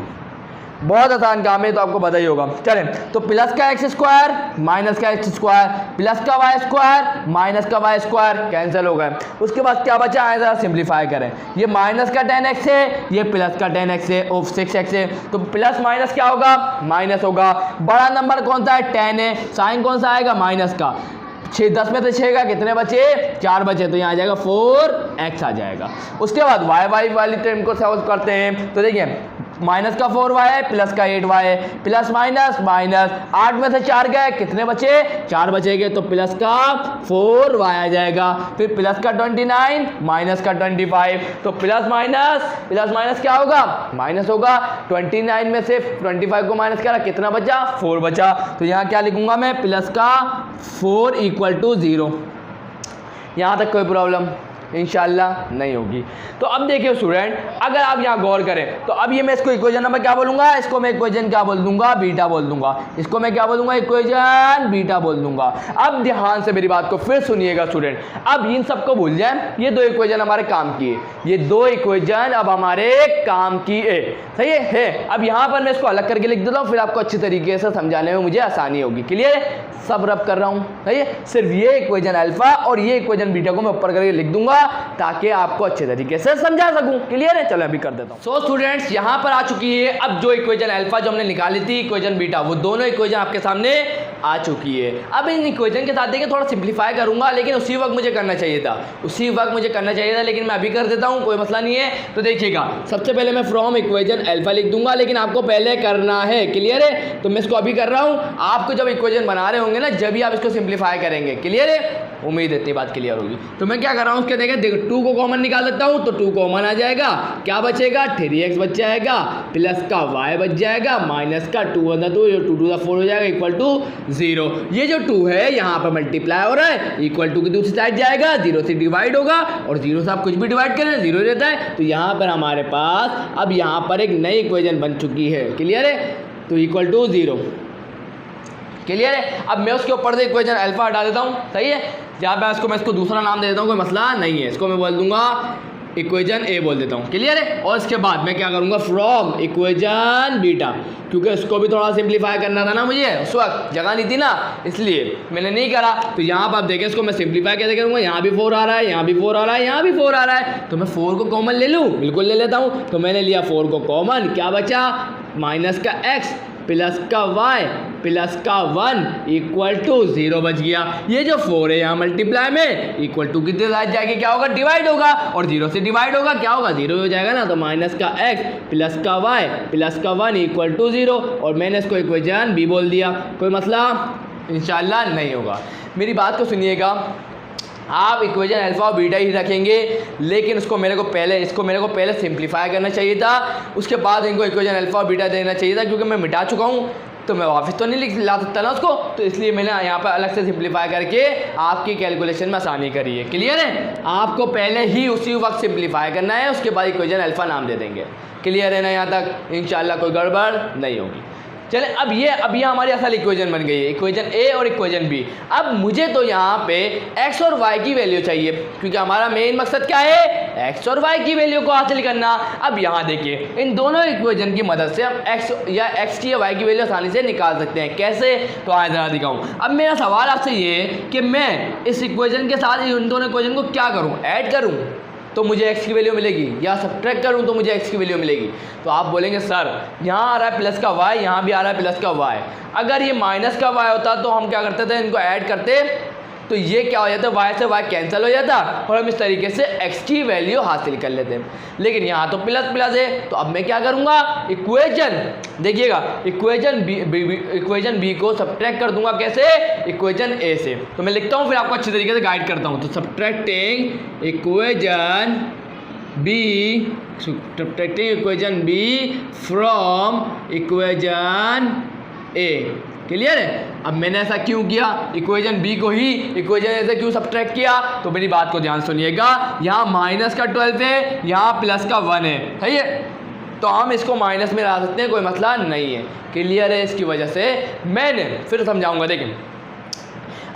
बहुत आसान काम है, तो आपको पता ही होगा। चलें, तो प्लस का एक्स स्क्वायर माइनस का एक्स स्क्वायर प्लस का वाई स्क्वायर माइनस का वाई स्क्वायर कैंसिल हो गए। उसके बाद क्या बचा है, जरा सिंप्लीफाई करें। ये माइनस का 10x है, ये प्लस का 10x है, और 6x है, तो प्लस माइनस क्या होगा, माइनस होगा। बड़ा नंबर कौन सा है, 10 है, साइन कौन सा आएगा, माइनस का। 10 में से 6 का कितने बचे, 4 बचे, तो यहाँ आ जाएगा 4x आ जाएगा। उसके बाद वाई वाली टर्म को सॉल्व करते हैं, तो देखिए माइनस का 4y है प्लस का 8y है, प्लस माइनस माइनस, 8 में से 4 गए, कितने बचे, 4 बचेंगे, तो प्लस का 4y आ जाएगा। फिर प्लस का 29 माइनस का 25, तो प्लस माइनस क्या होगा, माइनस होगा। 29 में से 25 को माइनस करा, कितना बचा, 4 बचा। तो यहाँ क्या लिखूंगा मैं, प्लस का 4 इक्वल टू 0। यहाँ तक कोई प्रॉब्लम इंशाल्लाह नहीं होगी। तो अब देखिए स्टूडेंट, अगर आप यहाँ गौर करें, तो अब ये मैं इसको इक्वेशन नंबर क्या बोलूँगा, इसको मैं इक्वेशन क्या बोल दूंगा, बीटा बोल दूंगा। इसको मैं क्या बोलूँगा, इक्वेशन बीटा बोल दूंगा। अब ध्यान से मेरी बात को फिर सुनिएगा स्टूडेंट, अब इन सबको भूल जाए, ये 2 इक्वेशन हमारे काम की है, ये 2 इक्वेशन अब हमारे काम की है, सही है। अब यहाँ पर मैं इसको अलग करके लिख देता हूँ, फिर आपको अच्छी तरीके से समझाने में मुझे आसानी होगी। क्लियर है, सब रब कर रहा हूँ, सही है। सिर्फ ये इक्वेशन अल्फा और ये इक्वेशन बीटा को मैं ऊपर करके लिख दूंगा, ताकि आपको अच्छे तरीके से समझा सकूं। क्लियर है, चलो अभी कर देता हूं। सो स्टूडेंट्स, यहां पर आ चुकी है अब जो इक्वेशन अल्फा जो हमने निकाली थी, इक्वेशन बीटा, वो दोनों इक्वेशन आपके सामने आ चुकी है। अब इन इक्वेशन के साथ देखिए थोड़ा सिंप्लीफाई करूंगा, लेकिन उसी वक्त मुझे करना चाहिए था, लेकिन मैं अभी कर देता हूं, कोई मसला नहीं है। तो देखिएगा, सबसे पहले मैं फ्रॉम इक्वेशन अल्फा लिख दूंगा, लेकिन आपको पहले करना है। क्लियर है, तो मैं इसको अभी कर रहा हूं, आपको जब इक्वेशन बना रहे होंगे ना, जब भी आप इसको सिंप्लीफाई करेंगे। क्लियर है, उम्मीद है इतनी बात क्लियर होगी। तो मैं क्या कर रहा हूँ, उसके देखिए 2 को कॉमन निकाल देता हूँ, तो 2 कॉमन आ जाएगा, क्या बचेगा, 3x बच जाएगा, प्लस का y बच जाएगा, माइनस का 2 2 2 टू 4 हो जाएगा, इक्वल टू 0। ये जो 2 है यहाँ पर मल्टीप्लाई हो रहा है, इक्वल टू की दूसरी साइड जाएगा, 0 से डिवाइड होगा, और 0 से आप कुछ भी डिवाइड करें 0 रहता है। तो यहाँ पर हमारे पास अब यहाँ पर एक नई इक्वेशन बन चुकी है। क्लियर है, तो इक्वल टू 0। क्लियर है, अब मैं उसके ऊपर से इक्वेशन अल्फा हटा देता हूँ, सही है। जहाँ पे मैं इसको दूसरा नाम दे देता हूँ, कोई मसला नहीं है, इसको मैं बोल दूंगा इक्वेशन ए बोल देता हूँ। क्लियर है, और इसके बाद मैं क्या करूँगा, फ्रॉम इक्वेशन बीटा, क्योंकि इसको भी थोड़ा सिंप्लीफाई करना था ना मुझे, उस वक्त जगह नहीं थी ना, इसलिए मैंने नहीं करा। तो यहाँ पर आप देखें, इसको मैं सिंप्लीफाई कैसे करूँगा, यहाँ भी 4 आ रहा है, यहाँ भी 4 आ रहा है, यहाँ भी 4 आ रहा है, तो मैं 4 को कॉमन ले लूँ, बिल्कुल ले लेता हूँ। तो मैंने लिया 4 को कॉमन, क्या बचा, माइनस का x प्लस का y प्लस का 1 इक्वल टू 0 बच गया। ये जो 4 है यहाँ मल्टीप्लाई में इक्वल टू कितने साथ जाएगी, क्या होगा, डिवाइड होगा, और 0 से डिवाइड होगा, क्या होगा, 0 हो जाएगा ना। तो माइनस का x प्लस का y प्लस का 1 इक्वल टू 0, और मैंने इसको इक्वेशन बी बोल दिया। कोई मसला इंशाल्लाह नहीं होगा। मेरी बात को सुनिएगा, आप इक्वेशन अल्फा और बीटा ही रखेंगे, लेकिन इसको मेरे को पहले सिंप्लीफाई करना चाहिए था, उसके बाद इनको इक्वेशन अल्फा और बीटा देना चाहिए था, क्योंकि मैं मिटा चुका हूँ, तो मैं वापस तो नहीं ला सकता ना उसको, तो इसलिए मैंने यहाँ पर अलग से सिंप्लीफाई करके आपकी कैलकुलेशन में आसानी करी है। क्लियर है, आपको पहले ही उसी वक्त सिंप्लीफाई करना है, उसके बाद इक्वेशन अल्फा नाम दे देंगे। क्लियर है ना, यहाँ तक इंशाल्लाह कोई गड़बड़ नहीं होगी। चले, अब ये हमारी असल इक्वेशन बन गई है, इक्वेशन ए और इक्वेशन बी। अब मुझे तो यहाँ पे x और y की वैल्यू चाहिए, क्योंकि हमारा मेन मकसद क्या है, x और y की वैल्यू को हासिल करना। अब यहाँ देखिए, इन दोनों इक्वेशन की मदद से हम x की या y की वैल्यू आसानी से निकाल सकते हैं। कैसे, तो आए ज़रा दिखाऊँ। अब मेरा सवाल आपसे ये है कि मैं इस इक्वेशन के साथ इन दोनों इक्वेशन को क्या करूँ, ऐड करूँ। तो मुझे x की वैल्यू मिलेगी, या सब्ट्रैक्ट करूँ तो मुझे x की वैल्यू मिलेगी। तो आप बोलेंगे सर यहाँ आ रहा है प्लस का y, यहाँ भी आ रहा है प्लस का y, अगर ये माइनस का y होता तो हम क्या करते थे, इनको ऐड करते तो ये क्या हो जाता है, y से y कैंसिल हो जाता और हम इस तरीके से x की वैल्यू हासिल कर लेते हैं। लेकिन यहाँ तो प्लस प्लस है, तो अब मैं क्या करूँगा, इक्वेशन देखिएगा, इक्वेशन b को सब्ट्रैक्ट कर दूंगा कैसे, इक्वेशन a से। तो मैं लिखता हूँ फिर आपको अच्छी तरीके से गाइड करता हूँ। तो subtracting equation b from equation a, clear है। अब मैंने ऐसा क्यों किया, इक्वेशन b को ही इक्वेशन a से क्यों सब्ट्रैक्ट किया, तो मेरी बात को ध्यान सुनिएगा। यहाँ माइनस का 12 है, यहाँ प्लस का 1 है, सही है, तो हम इसको माइनस में ला सकते हैं, कोई मसला नहीं है, क्लियर है। इसकी वजह से मैंने फिर समझाऊंगा। देखिए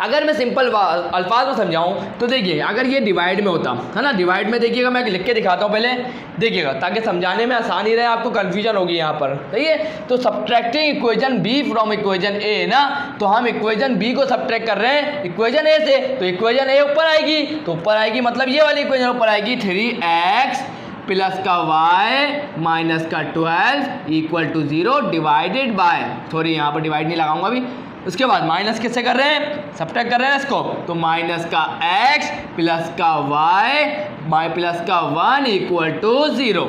अगर मैं सिंपल अल्फाज में समझाऊं तो देखिए, अगर ये डिवाइड में होता है ना, डिवाइड में देखिएगा, मैं लिख के दिखाता हूं पहले, देखिएगा ताकि समझाने में आसानी रहे, आपको कंफ्यूजन होगी यहाँ पर, सही है। तो subtracting equation b from equation a ना, तो हम इक्वेशन b को सब्ट्रैक्ट कर रहे हैं इक्वेशन a से, तो इक्वेशन a ऊपर आएगी, तो ऊपर आएगी मतलब ये वाली इक्वेशन ऊपर आएगी 3x प्लस का y माइनस का 12 equal to 0 divided by, sorry यहाँ पर डिवाइड नहीं लगाऊंगा अभी। उसके बाद माइनस किससे कर रहे हैं, सब्ट्रैक्ट कर रहे हैं इसको, तो माइनस का x प्लस का y प्लस का 1 इक्वल टू 0।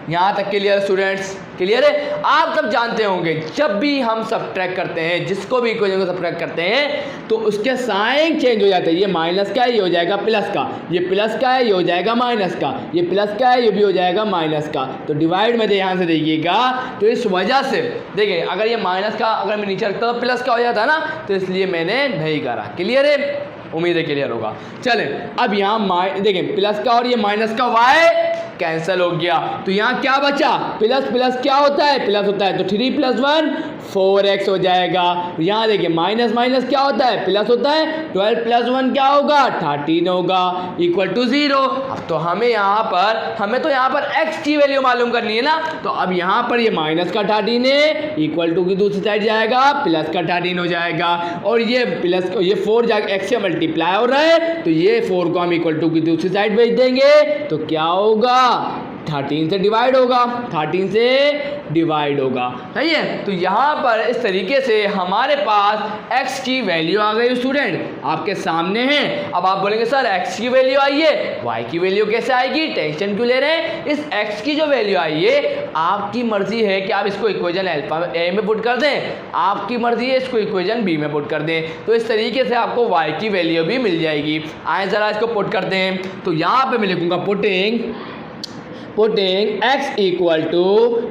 यहाँ तक क्लियर स्टूडेंट्स, क्लियर है। आप सब जानते होंगे जब भी हम सब्ट्रैक्ट करते हैं, जिसको भी इक्वेशन को सब्ट्रैक्ट करते हैं, तो उसके साइन चेंज हो जाते हैं। ये माइनस का है, ये हो जाएगा प्लस का, ये प्लस का है, ये हो जाएगा माइनस का, ये प्लस का है, ये भी हो जाएगा माइनस का। तो डिवाइड में ध्यान से देखिएगा, तो इस वजह से देखिए, अगर ये माइनस का अगर मैं नीचे रखता तो प्लस का हो जाता ना, तो इसलिए मैंने नहीं करा। क्लियर है, उम्मीद है क्लियर होगा। चलें अब यहाँ देखें, प्लस का और ये माइनस का y कैंसिल हो गया, तो यहाँ क्या बचा, प्लस प्लस क्या होता है, प्लस होता है, तो 3 + 1 4x हो जाएगा। यहाँ देखिए माइनस माइनस क्या होता है, प्लस होता है, 12 + 1 क्या होगा, 13 होगा, इक्वल टू 0। अब तो हमें यहाँ पर x की वैल्यू मालूम करनी है ना, तो अब यहाँ पर ये माइनस का 13 है, इक्वल टू की दूसरी साइड जाएगा प्लस का 13 हो जाएगा, और ये प्लस ये 4 जाकर x से मल्टीप्लाई हो रहा है, तो ये 4 को हम इक्वल टू की दूसरी साइड भेज देंगे, तो क्या होगा, 13 से डिवाइड होगा, 13 से डिवाइड होगा, सही है। तो यहाँ पर इस तरीके से हमारे पास x की वैल्यू आ गई स्टूडेंट, आपके सामने है। अब आप बोलेंगे सर x की वैल्यू आई है, y की वैल्यू कैसे आएगी, टेंशन क्यों ले रहे हैं। इस x की जो वैल्यू आई है, आपकी मर्जी है कि आप इसको इक्वेशन अल्फा a में पुट कर दें, आपकी मर्जी है इसको इक्वेशन b में पुट कर दें, तो इस तरीके से आपको y की वैल्यू भी मिल जाएगी। आए ज़रा इसको पुट करते हैं, तो यहाँ पे मैं लिखूँगा putting x equal to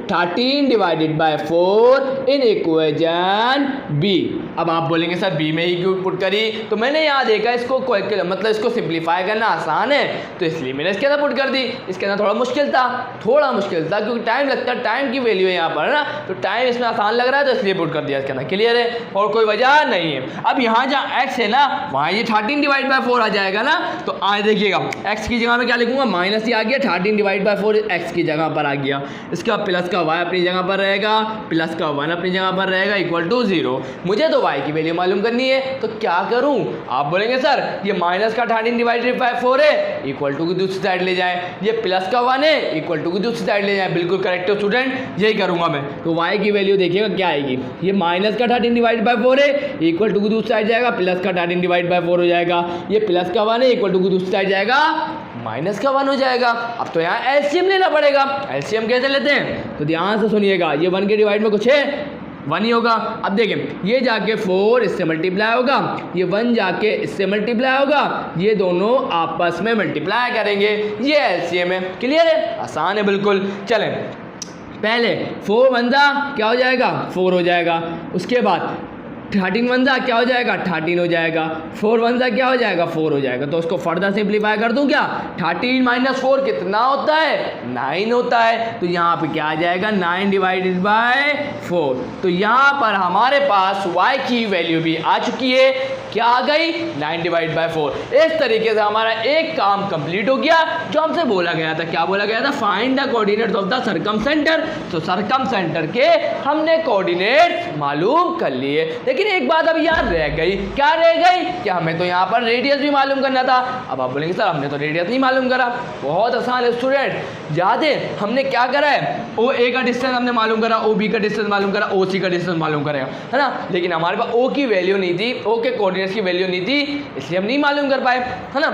13 divided by 4 in equation b। अब आप बोलेंगे सर b में ही क्यों पुट करी, तो मैंने यहाँ देखा इसको मतलब इसको सिंप्लीफाई करना आसान है, तो इसलिए मैंने इसके अंदर पुट कर दी। इसके अंदर थोड़ा मुश्किल था क्योंकि टाइम लगता है, टाइम की वैल्यू है यहाँ पर ना, तो टाइम इसमें आसान लग रहा है, तो इसलिए पुट कर दिया इसके अंदर। क्लियर है, और कोई वजह नहीं है। अब यहाँ जहाँ x है ना, वहाँ ये 13 डिवाइड बाय 4 आ जाएगा ना, तो आज देखिएगा x की जगह में क्या लिखूंगा, माइनस ही आ गया, 13 डिवाइड बाय 4 x की जगह पर आ गया। इसका प्लस का y अपनी जगह पर रहेगा, प्लस का 1 अपनी जगह पर रहेगा, इक्वल टू 0। मुझे तो y की वैल्यू मालूम करनी है, तो क्या करूं, आप बोलेंगे सर ये माइनस का 13 डिवाइडेड बाय 4 है, इक्वल टू की दूसरी साइड ले जाए, ये प्लस का 1 है, इक्वल टू की दूसरी साइड ले जाए। बिल्कुल करेक्ट है स्टूडेंट, यही करूंगा मैं। तो y की वैल्यू देखिएगा क्या आएगी, ये माइनस का 13 डिवाइड बाय 4 है, इक्वल टू की दूसरी साइड जाएगा, प्लस का 13 डिवाइड बाय 4 हो जाएगा, ये प्लस का 1 है, इक्वल टू की दूसरी साइड जाएगा, माइनस का 1 हो जाएगा। अब तो यहाँ एलसीएम लेना पड़ेगा। एलसीएम कैसे लेते हैं, तो ध्यान से सुनिएगा, ये 1 के डिवाइड में कुछ है, 1 ही होगा। अब देखें, ये जाके 4 इससे मल्टीप्लाई होगा, ये 1 जाके इससे मल्टीप्लाई होगा, ये दोनों आपस में मल्टीप्लाई करेंगे, ये एलसीएम है। क्लियर है, आसान है बिल्कुल। चलें, पहले 4 1 क्या हो जाएगा, 4 हो जाएगा। उसके बाद 13 1 क्या हो जाएगा, 13 हो जाएगा। 4 1 क्या हो जाएगा, 4 हो जाएगा। तो उसको फर्दर सिंप्लीफाई कर दूं क्या, 13 - 4 कितना होता है, 9 होता है। तो यहाँ पे क्या आ जाएगा, 9 डिवाइडेड बाय 4। तो यहाँ पर हमारे पास y की वैल्यू भी आ चुकी है। क्या आ गई 9 डिवाइड बाय 4। इस तरीके से हमारा एक काम कंप्लीट हो गया जो हमसे बोला गया था। क्या बोला गया था? Find the coordinates of the circum centre. तो सर्कम सेंटर के हमने कोऑर्डिनेट्स मालूम कर लिए, लेकिन एक बात अब यहाँ रह गई। क्या रह गई? कि हमें तो यहाँ पर रेडियस भी मालूम करना था। अब आप बोलेंगे सर हमने तो रेडियस नहीं मालूम करा। बहुत आसान है स्टूडेंट, याद है हमने क्या करा है? ओ ए का डिस्टेंस हमने मालूम करा, ओ बी का डिस्टेंस मालूम करा, ओ सी का डिस्टेंस मालूम करेगा, है ना। लेकिन हमारे पास ओ की वैल्यू नहीं थी, ओ के कोऑर्डिनेट्स की वैल्यू नहीं थी, इसलिए हम नहीं मालूम कर पाए, है ना।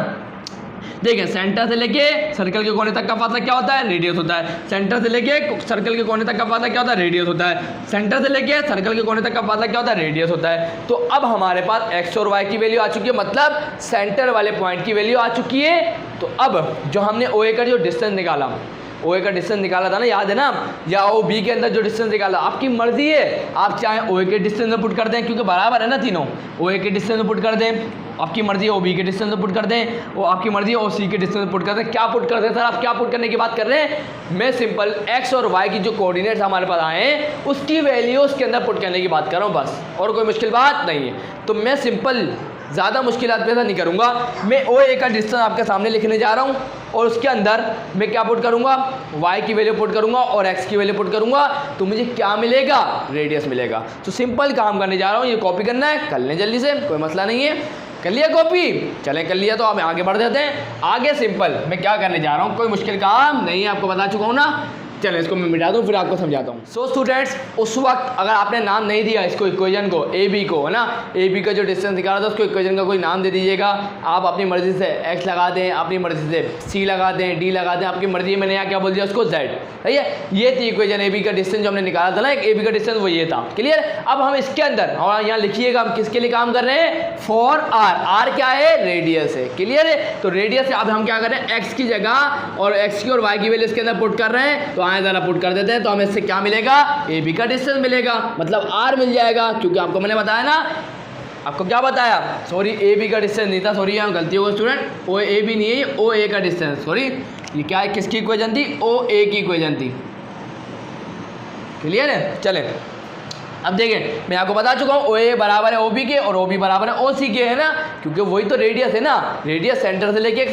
देखिए सेंटर से लेके सर्कल के कोने तक का फासला क्या होता है? रेडियस होता है। सेंटर से लेके सर्कल के कोने तक का फासला क्या होता है? रेडियस होता है। सेंटर से लेके सर्कल के कोने तक का फासला क्या होता है? रेडियस होता है। तो अब हमारे पास एक्स और वाई की वैल्यू आ चुकी है, मतलब सेंटर वाले पॉइंट की वैल्यू आ चुकी है। तो अब जो हमने ओ ए का जो डिस्टेंस निकाला, ओ ए का डिस्टेंस निकाला था ना, याद है ना, या ओ बी के अंदर जो डिस्टेंस निकाला, आपकी मर्जी है, आप चाहे ओ ए के डिस्टेंस में पुट कर दें क्योंकि बराबर है ना तीनों, ओ ए के डिस्टेंस में पुट कर दें, आपकी मर्जी है ओ बी के डिस्टेंस में पुट कर दें, वो आपकी मर्जी है ओ सी के डिस्टेंस में पुट कर दें। क्या पुट कर दें सर? आप क्या पुट करने की बात कर रहे हैं? मैं सिंपल एक्स और वाई की जो कोऑर्डिनेट्स हमारे पास आए हैं उसकी वैल्यू उसके अंदर पुट करने की बात कर रहा हूँ, बस, और कोई मुश्किल बात नहीं है। तो मैं सिंपल ज़्यादा मुश्किलात पैदा नहीं करूँगा, मैं ओ ए का डिस्टेंस आपके सामने लिखने जा रहा हूँ और उसके अंदर मैं क्या पुट करूँगा? y की वैल्यू पुट करूँगा और x की वैल्यू पुट करूँगा, तो मुझे क्या मिलेगा? रेडियस मिलेगा। तो सिंपल काम करने जा रहा हूँ, ये कॉपी करना है, कर लें जल्दी से, कोई मसला नहीं है। कर लिया कॉपी? चलें कर लिया तो अब आगे बढ़ जाते हैं। आगे सिंपल मैं क्या करने जा रहा हूँ, कोई मुश्किल काम नहीं है, आपको बता चुका हूँ ना। चलें इसको मैं मिटा दूँ फिर आपको समझाता हूँ। सो स्टूडेंट्स, उस वक्त अगर आपने नाम नहीं दिया इसको, इक्वेशन को, ए बी को, है ना, ए बी का जो डिस्टेंस निकाला था उसको इक्वेशन का कोई नाम दे दीजिएगा। आप अपनी मर्जी से एक्स लगा दें, अपनी मर्जी से सी लगा दें, डी लगा दें, आपकी मर्जी। मैंने यहाँ क्या बोल दिया उसको? जेड। सही है, ये थी इक्वेशन ए बी का डिस्टेंस जो हमने निकाला था ना, ए बी का डिस्टेंस वो ये था। क्लियर? अब हम इसके अंदर, और यहाँ लिखिएगा हम किसके लिए काम कर रहे हैं? For are. आर क्या है? रेडियस है। क्लियर है? तो रेडियस से अब हम क्या कर रहे हैं? एक्स की जगह और एक्स की और वाई की वैल्यू इसके अंदर पुट कर रहे हैं। तो आए ज़रा पुट कर देते हैं, तो हमें इससे क्या मिलेगा? ए बी का डिस्टेंस मिलेगा, मतलब आर मिल जाएगा, क्योंकि आपको मैंने बताया ना, आपको क्या बताया? सॉरी, ए बी का डिस्टेंस नहीं था, सॉरी यहाँ गलती हो गई स्टूडेंट, ओ ए बी नहीं है, ओ ए का डिस्टेंस, सॉरी। ये क्या है? किसकी इक्वेशन थी? ओ ए की इक्वेशन थी। क्लियर है? चलें अब देखें, मैं आपको बता चुका हूँ ओ ए बराबर है ओ बी के और ओ बी बराबर है ओ सी के, है ना, क्योंकि वही तो रेडियस है ना। रेडियस सेंटर से लेके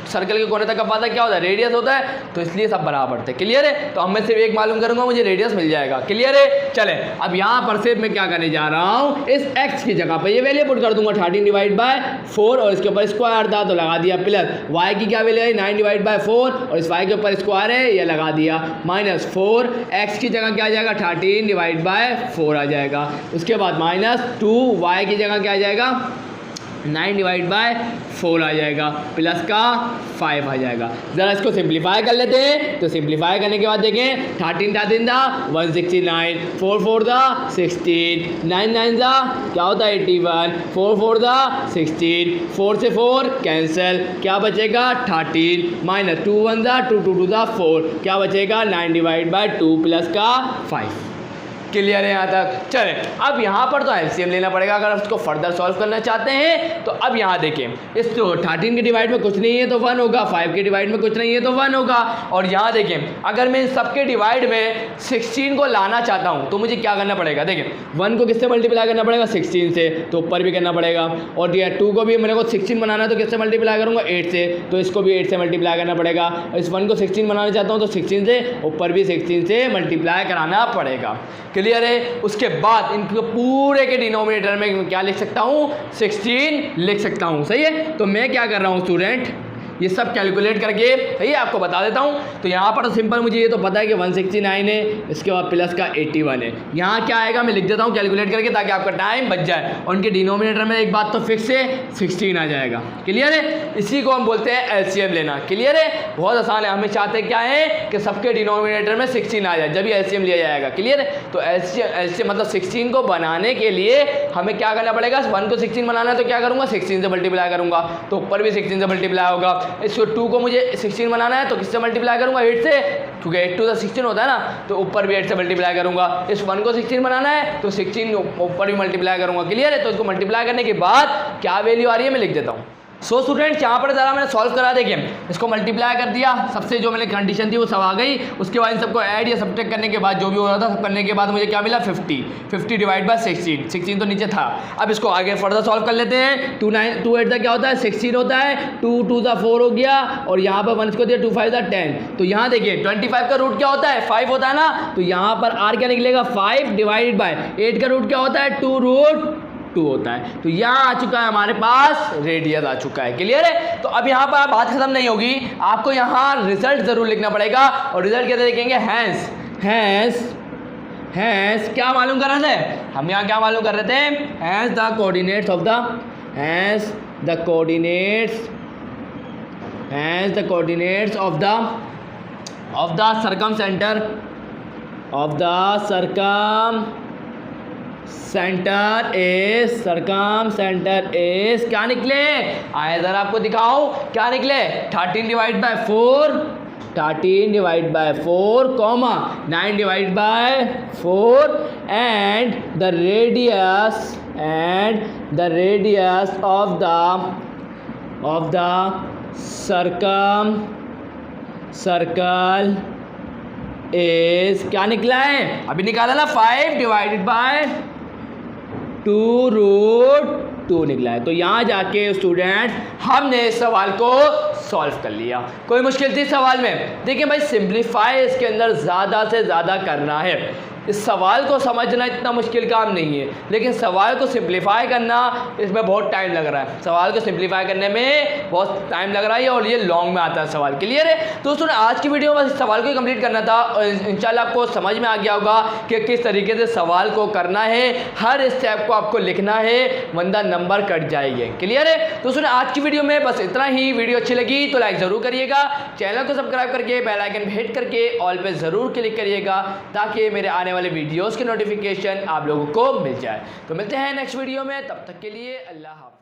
सर्कल के कोने तक का फासला क्या होता है? रेडियस होता है, तो इसलिए सब बराबर थे। क्लियर है? तो अब मैं सिर्फ एक मालूम करूंगा, मुझे रेडियस मिल जाएगा। क्लियर है? चले अब यहाँ पर से मैं क्या करने जा रहा हूँ, इस एक्स की जगह पर ये वैल्यू पुट कर दूंगा 13 डिवाइड बाय 4 और इसके ऊपर स्क्वायर था तो लगा दिया प्लस, वाई की क्या वैल्यू है? 9 डिवाइड बाय 4 और इस वाई के ऊपर स्क्वायर है, ये लगा दिया, माइनस 4, एक्स की जगह क्या आ जाएगा? 13 डिवाइड बाय 4 आ जाएगा। उसके बाद -2, y की जगह क्या आ जाएगा? 9 डिवाइड बाय 4 आ जाएगा, प्लस का 5 आ जाएगा। ज़रा इसको सिंप्लीफाई कर लेते हैं। तो सिंप्लीफाई करने के बाद देखें, 13 दा 169, 4 4 दा 16, 9 9 दा क्या होता है? 81, 4 4 दा 16, 4 से 4 कैंसिल, क्या बचेगा? 13, माइनस 2 1 दा 2 2 2 दा 4, क्या बचेगा? 9 डिवाइड बाय 2 प्लस का 5। क्लियर है यहाँ तक? चले अब यहाँ पर तो एलसीएम लेना पड़ेगा अगर उसको फर्दर सॉल्व करना चाहते हैं। तो अब यहाँ देखें, इस तो 13 के डिवाइड में कुछ नहीं है तो 1 होगा, 5 के डिवाइड में कुछ नहीं है तो 1 होगा। और यहाँ देखें, अगर मैं इन सबके डिवाइड में 16 को लाना चाहता हूँ तो मुझे क्या करना पड़ेगा? देखें 1 को किससे मल्टीप्लाई करना पड़ेगा? 16 से, तो ऊपर भी करना पड़ेगा। और ये 2 को भी मेरे को 16 बनाना है तो किससे मल्टीप्लाई करूँगा? 8 से, तो इसको भी 8 से मल्टीप्लाई करना पड़ेगा। इस 1 को 16 बनाना चाहता हूँ तो 16 से, ऊपर भी 16 से मल्टीप्लाई कराना पड़ेगा। क्लियर है? उसके बाद इनके पूरे के डिनोमिनेटर में क्या लिख सकता हूँ? 16 लिख सकता हूँ। सही है? तो मैं क्या कर रहा हूँ स्टूडेंट, ये सब कैलकुलेट करके सही है आपको बता देता हूँ। तो यहाँ पर तो सिंपल मुझे ये तो पता है कि 169 है, इसके बाद प्लस का 81 है। यहाँ क्या आएगा मैं लिख देता हूँ कैलकुलेट करके ताकि आपका टाइम बच जाए। और उनके डिनोमिनेटर में एक बात तो फिक्स है, 16 आ जाएगा। क्लियर है? इसी को हम बोलते हैं एलसीएम लेना। क्लियर है? बहुत आसान है। हमें चाहते क्या है कि सबके डिनोमिनेटर में 16 आ जाए, जब भी एलसीएम लिया जाएगा। क्लियर है? तो एलसीएम मतलब 16 को बनाने के लिए हमें क्या करना पड़ेगा? 1 को 16 बनाना है तो क्या करूँगा? 16 से मल्टीप्लाई करूँगा, तो ऊपर भी 16 से मल्टीप्लाई होगा। इसको 2 को मुझे 16 बनाना है तो किससे मल्टीप्लाई करूंगा? 8 से, क्योंकि 8 to 16 होता है ना, तो ऊपर भी 8 से मल्टीप्लाई करूंगा। इस 1 को 16 बनाना है तो 16 ऊपर भी मल्टीप्लाई करूंगा। क्लियर है? तो इसको मल्टीप्लाई करने के बाद क्या वैल्यू आ रही है मैं लिख देता हूँ। सो स्टूडेंट्स यहाँ पर ज़रा मैंने सॉल्व करा, देखिए इसको मल्टीप्लाई कर दिया, सबसे जो मैंने कंडीशन थी वो सब आ गई, उसके बाद इन सबको ऐड या सब्ट्रैक्ट करने के बाद जो भी हो रहा था सब करने के बाद मुझे क्या मिला 50 डिवाइड बाय 16 तो नीचे था। अब इसको आगे फर्दर सॉल्व कर लेते हैं। 2 8 क्या होता है 16 होता है, 2 2 4 हो गया और यहाँ पर 1 को दिया 2 5 10। तो यहाँ देखिए 25 का रूट क्या होता है 5 होता है ना, तो यहाँ पर r क्या निकलेगा 5 डिवाइडेड बाय 8 का रूट क्या होता है 2 रूट 2 होता है। तो यहाँ आ चुका है हमारे पास रेडियस आ चुका है। क्लियर है? तो अब यहाँ पर बात खत्म नहीं होगी, आपको यहाँ रिजल्ट जरूर लिखना पड़ेगा और रिजल्ट कैसे लिखेंगे हैंस क्या मालूम कर रहे थे हम, यहाँ क्या मालूम कर रहे थे hence the coordinates of the circumcentre is क्या निकले, आए जरा आपको दिखाओ क्या निकले 13 divide by 4 comma 9 divide by 4 and the radius of the circle is क्या निकला है, अभी निकाला ना 5 डिवाइडेड बाय 2 रूट 2 निकला है। तो यहाँ जाके स्टूडेंट हमने इस सवाल को सॉल्व कर लिया। कोई मुश्किल थी सवाल में? देखिए भाई सिंप्लीफाई इसके अंदर ज़्यादा से ज़्यादा करना है। इस सवाल को समझना इतना मुश्किल काम नहीं है, लेकिन सवाल को सिंप्लीफाई करना इसमें बहुत टाइम लग रहा है। सवाल को सिंप्लीफाई करने में बहुत टाइम लग रहा है और ये लॉन्ग में आता है सवाल। क्लियर है? तो दोस्तों आज की वीडियो में बस इस सवाल को कंप्लीट करना था और इंशाल्लाह आपको समझ में आ गया होगा कि किस तरीके से सवाल को करना है, हर स्टेप को आपको लिखना है वरना नंबर कट जाएंगे। क्लियर है? दोस्तों आज की वीडियो में बस इतना ही। वीडियो अच्छी लगी तो लाइक ज़रूर करिएगा, चैनल को सब्सक्राइब करके बेल आइकन हिट करके ऑल पे ज़रूर क्लिक करिएगा ताकि मेरे आने वाले वीडियोस के नोटिफिकेशन आप लोगों को मिल जाए। तो मिलते हैं नेक्स्ट वीडियो में, तब तक के लिए अल्लाह हाफ़िज़।